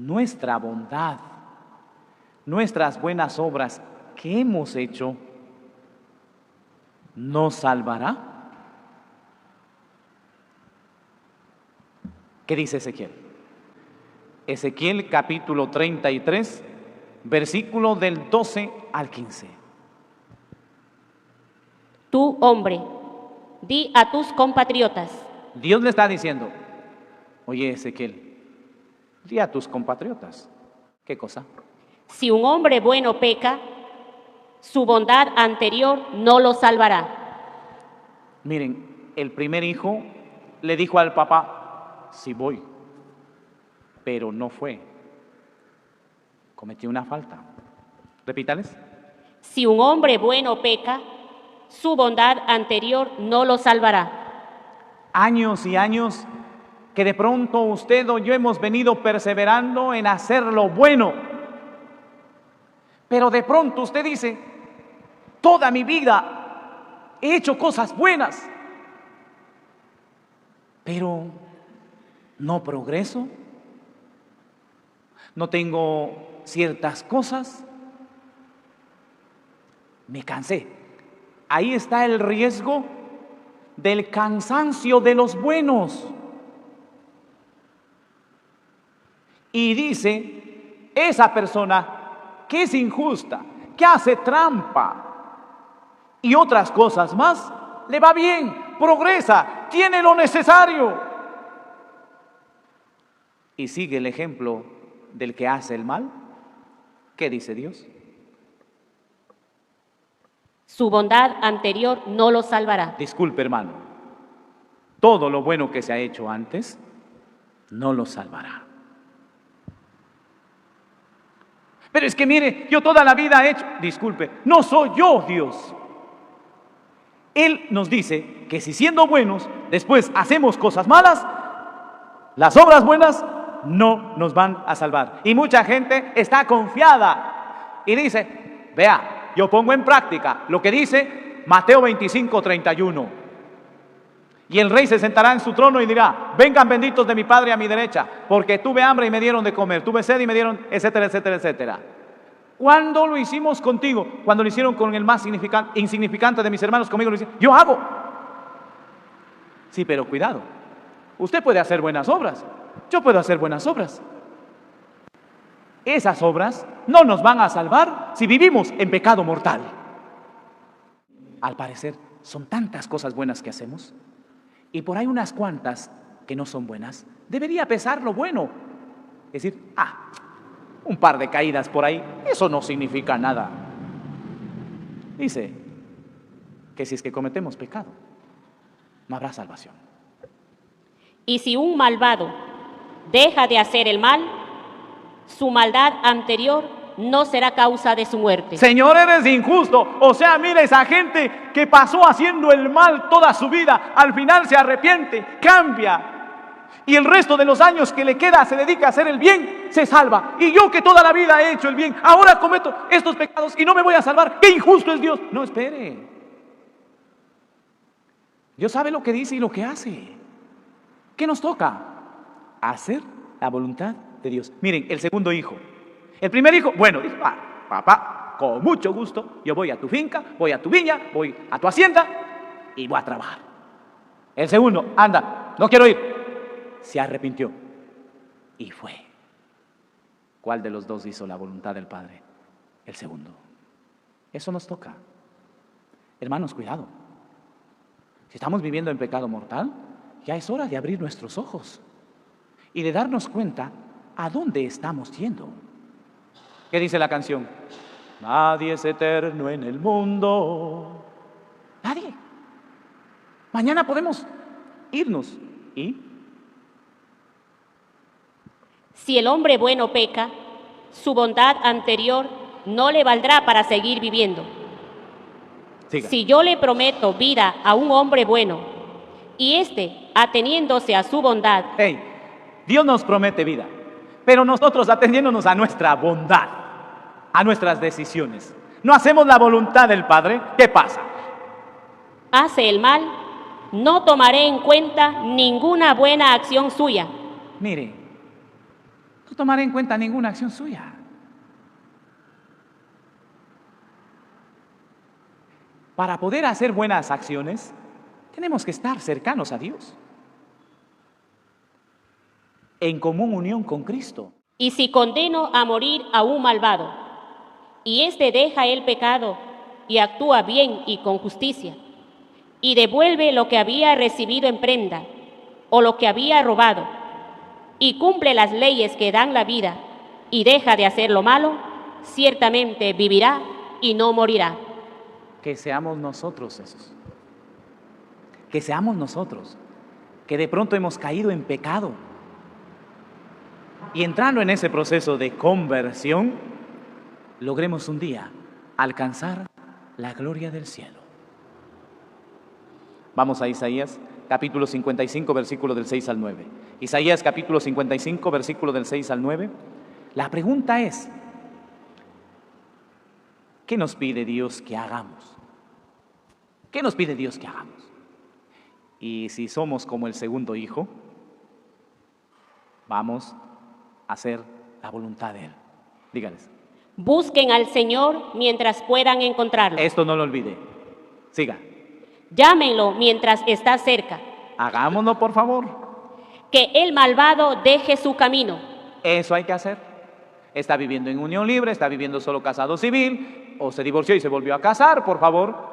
nuestra bondad, nuestras buenas obras que hemos hecho, nos salvará? ¿Qué dice Ezequiel? Ezequiel capítulo 33, versículo del 12 al 15. Tú, hombre, di a tus compatriotas. Dios le está diciendo, oye Ezequiel, di a tus compatriotas. ¿Qué cosa? Si un hombre bueno peca, su bondad anterior no lo salvará. Miren, el primer hijo le dijo al papá, sí voy, pero no fue. Cometió una falta. Repítales. Si un hombre bueno peca, su bondad anterior no lo salvará. Años y años que de pronto usted o yo hemos venido perseverando en hacer lo bueno. Pero de pronto usted dice, toda mi vida he hecho cosas buenas, pero no progreso, no tengo ciertas cosas, me cansé. Ahí está el riesgo del cansancio de los buenos. Y dice, esa persona que es injusta, que hace trampa y otras cosas más, le va bien, progresa, tiene lo necesario. Y sigue el ejemplo del que hace el mal. ¿Qué dice Dios? Su bondad anterior no lo salvará. Disculpe, hermano, todo lo bueno que se ha hecho antes no lo salvará. Pero es que mire, yo toda la vida he hecho, disculpe, no soy yo Dios. Él nos dice que si siendo buenos, después hacemos cosas malas, las obras buenas no nos van a salvar. Y mucha gente está confiada y dice, vea, yo pongo en práctica lo que dice Mateo 25:31. Y el rey se sentará en su trono y dirá, vengan benditos de mi Padre a mi derecha, porque tuve hambre y me dieron de comer, tuve sed y me dieron, etcétera, etcétera, etcétera. ¿Cuándo lo hicimos contigo? Cuando lo hicieron con el más insignificante de mis hermanos, conmigo lo hicieron. Yo hago. Sí, pero cuidado. Usted puede hacer buenas obras. Yo puedo hacer buenas obras. Esas obras no nos van a salvar si vivimos en pecado mortal. Al parecer, son tantas cosas buenas que hacemos y por ahí unas cuantas que no son buenas. Debería pesar lo bueno. Es decir, un par de caídas por ahí, eso no significa nada. Dice que si es que cometemos pecado, no habrá salvación. Y si un malvado deja de hacer el mal, su maldad anterior no será causa de su muerte. Señor, eres injusto. O sea, mira esa gente que pasó haciendo el mal toda su vida, al final se arrepiente, cambia, y el resto de los años que le queda se dedica a hacer el bien, se salva. Y yo que toda la vida he hecho el bien, ahora cometo estos pecados y no me voy a salvar. ¡Qué injusto es Dios! No, espere. Dios sabe lo que dice y lo que hace. ¿Qué nos toca? Hacer la voluntad de Dios. Miren, el segundo hijo. El primer hijo, bueno, dijo, papá, con mucho gusto, yo voy a tu finca, voy a tu viña, voy a tu hacienda y voy a trabajar. El segundo, anda, no quiero ir. Se arrepintió y fue. ¿Cuál de los dos hizo la voluntad del Padre? El segundo. Eso nos toca. Hermanos, cuidado. Si estamos viviendo en pecado mortal, ya es hora de abrir nuestros ojos y de darnos cuenta a dónde estamos yendo. ¿Qué dice la canción? Nadie es eterno en el mundo. Nadie. Mañana podemos irnos y... Si el hombre bueno peca, su bondad anterior no le valdrá para seguir viviendo. Siga. Si yo le prometo vida a un hombre bueno y éste, ateniéndose a su bondad... Hey, Dios nos promete vida, pero nosotros ateniéndonos a nuestra bondad, a nuestras decisiones, no hacemos la voluntad del Padre, ¿qué pasa? Hace el mal, no tomaré en cuenta ninguna buena acción suya. Mire, no tomaré en cuenta ninguna acción suya. Para poder hacer buenas acciones, tenemos que estar cercanos a Dios, en común unión con Cristo. Y si condeno a morir a un malvado, y éste deja el pecado y actúa bien y con justicia, y devuelve lo que había recibido en prenda, o lo que había robado, y cumple las leyes que dan la vida, y deja de hacer lo malo, ciertamente vivirá y no morirá. Que seamos nosotros esos. Que seamos nosotros, que de pronto hemos caído en pecado. Y entrando en ese proceso de conversión, logremos un día alcanzar la gloria del cielo. Vamos a Isaías, capítulo 55, versículo del 6 al 9. Isaías, capítulo 55, versículo del 6 al 9. La pregunta es, ¿qué nos pide Dios que hagamos? ¿Qué nos pide Dios que hagamos? Y si somos como el segundo hijo, vamos a hacer la voluntad de Él. Díganles. Busquen al Señor mientras puedan encontrarlo. Esto no lo olvide. Siga. Llámenlo mientras está cerca. Hagámoslo, por favor. Que el malvado deje su camino. Eso hay que hacer. Está viviendo en unión libre, está viviendo solo casado civil, o se divorció y se volvió a casar, por favor.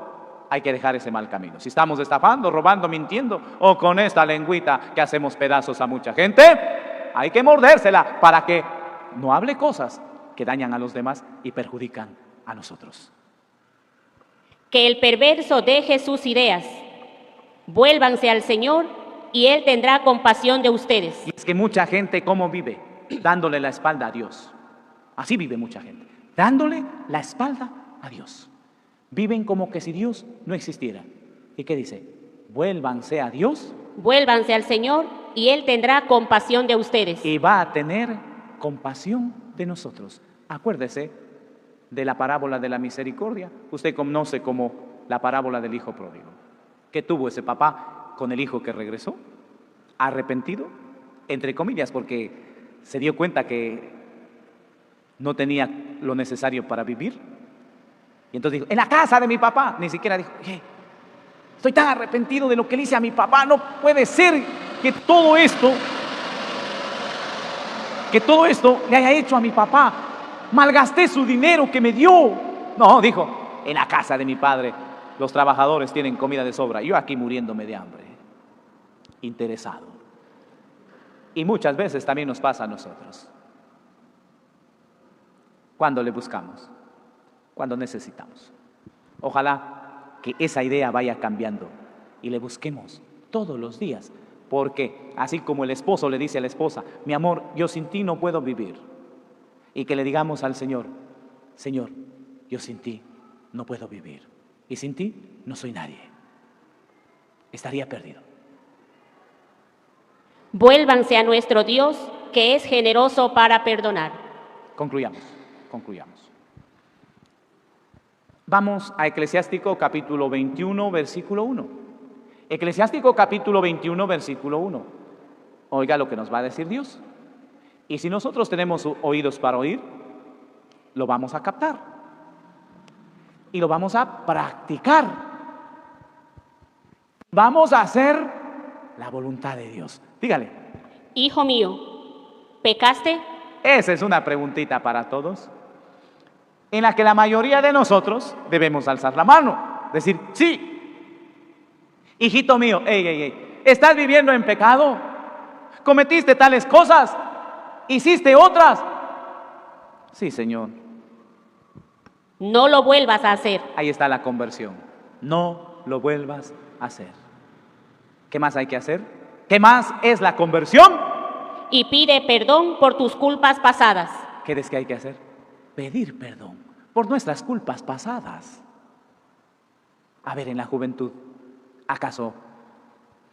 Hay que dejar ese mal camino. Si estamos estafando, robando, mintiendo, o con esta lengüita que hacemos pedazos a mucha gente, hay que mordérsela para que no hable cosas que dañan a los demás y perjudican a nosotros. Que el perverso deje sus ideas. Vuélvanse al Señor y Él tendrá compasión de ustedes. Y es que mucha gente, ¿cómo vive? Dándole la espalda a Dios. Así vive mucha gente, dándole la espalda a Dios. Viven como que si Dios no existiera. ¿Y qué dice? Vuélvanse a Dios. Vuélvanse al Señor y Él tendrá compasión de ustedes. Y va a tener compasión de nosotros. Acuérdese de la parábola de la misericordia. Usted conoce como la parábola del hijo pródigo. ¿Qué tuvo ese papá con el hijo que regresó? Arrepentido, entre comillas, porque se dio cuenta que no tenía lo necesario para vivir. Y entonces dijo, en la casa de mi papá. Ni siquiera dijo, estoy tan arrepentido de lo que le hice a mi papá. No puede ser que todo esto le haya hecho a mi papá. Malgasté su dinero que me dio. No, dijo, en la casa de mi padre los trabajadores tienen comida de sobra. Yo aquí muriéndome de hambre. Interesado. Y muchas veces también nos pasa a nosotros. ¿Cuándo le buscamos? Cuando necesitamos. Ojalá que esa idea vaya cambiando y le busquemos todos los días, porque así como el esposo le dice a la esposa, mi amor, yo sin ti no puedo vivir, y que le digamos al Señor, Señor, yo sin ti no puedo vivir, y sin ti no soy nadie, estaría perdido. Vuélvanse a nuestro Dios, que es generoso para perdonar. Concluyamos. Vamos a Eclesiástico capítulo 21, versículo 1. Eclesiástico capítulo 21, versículo 1. Oiga lo que nos va a decir Dios. Y si nosotros tenemos oídos para oír, lo vamos a captar. Y lo vamos a practicar. Vamos a hacer la voluntad de Dios. Dígale. Hijo mío, ¿pecaste? Esa es una preguntita para todos, en la que la mayoría de nosotros debemos alzar la mano, decir, sí. Hijito mío, ¿estás viviendo en pecado? ¿Cometiste tales cosas? ¿Hiciste otras? Sí, Señor. No lo vuelvas a hacer. Ahí está la conversión. No lo vuelvas a hacer. ¿Qué más hay que hacer? ¿Qué más es la conversión? Y pide perdón por tus culpas pasadas. ¿Qué es que hay que hacer? Pedir perdón por nuestras culpas pasadas. A ver, en la juventud, ¿acaso,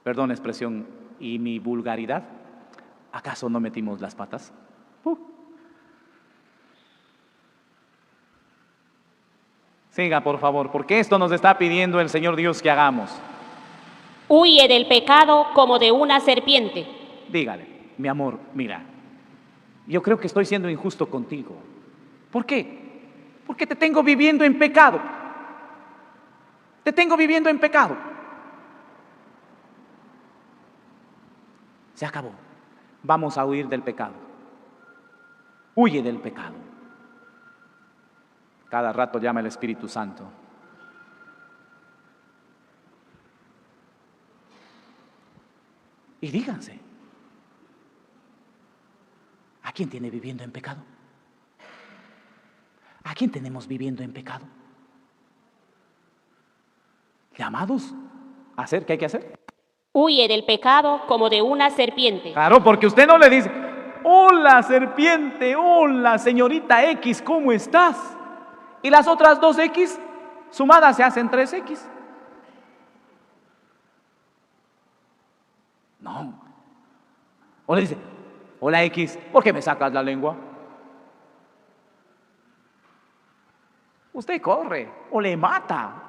perdón la expresión y mi vulgaridad, acaso no metimos las patas? Siga, por favor, porque esto nos está pidiendo el Señor Dios que hagamos. Huye del pecado como de una serpiente. Dígale, mi amor, mira, yo creo que estoy siendo injusto contigo. ¿Por qué? Porque te tengo viviendo en pecado. Te tengo viviendo en pecado. Se acabó. Vamos a huir del pecado. Huye del pecado. Cada rato llama el Espíritu Santo. Y díganse, ¿a quién tiene viviendo en pecado? ¿A quién tenemos viviendo en pecado? Llamados a hacer, ¿qué hay que hacer? Huye del pecado como de una serpiente. Claro, porque usted no le dice, hola serpiente, hola señorita X, ¿cómo estás? Y las otras 2X sumadas se hacen 3X. No. O le dice, hola X, ¿por qué me sacas la lengua? Usted corre o le mata.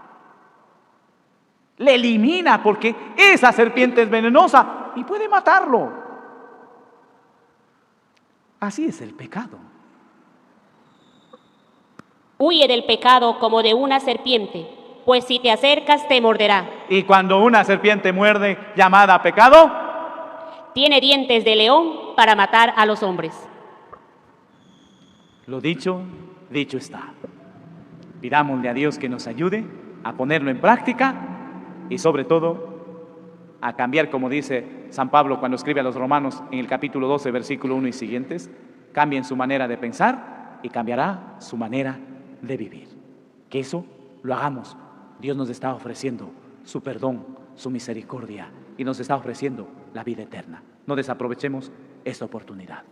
Le elimina porque esa serpiente es venenosa y puede matarlo. Así es el pecado. Huye del pecado como de una serpiente, pues si te acercas te morderá. Y cuando una serpiente muerde, llamada pecado, Tiene dientes de león para matar a los hombres. lo dicho, dicho está. Pidámosle a Dios que nos ayude a ponerlo en práctica y sobre todo a cambiar, como dice San Pablo cuando escribe a los Romanos en el capítulo 12, versículo 1 y siguientes, cambien su manera de pensar y cambiará su manera de vivir. Que eso lo hagamos. Dios nos está ofreciendo su perdón, su misericordia y nos está ofreciendo la vida eterna. No desaprovechemos esta oportunidad.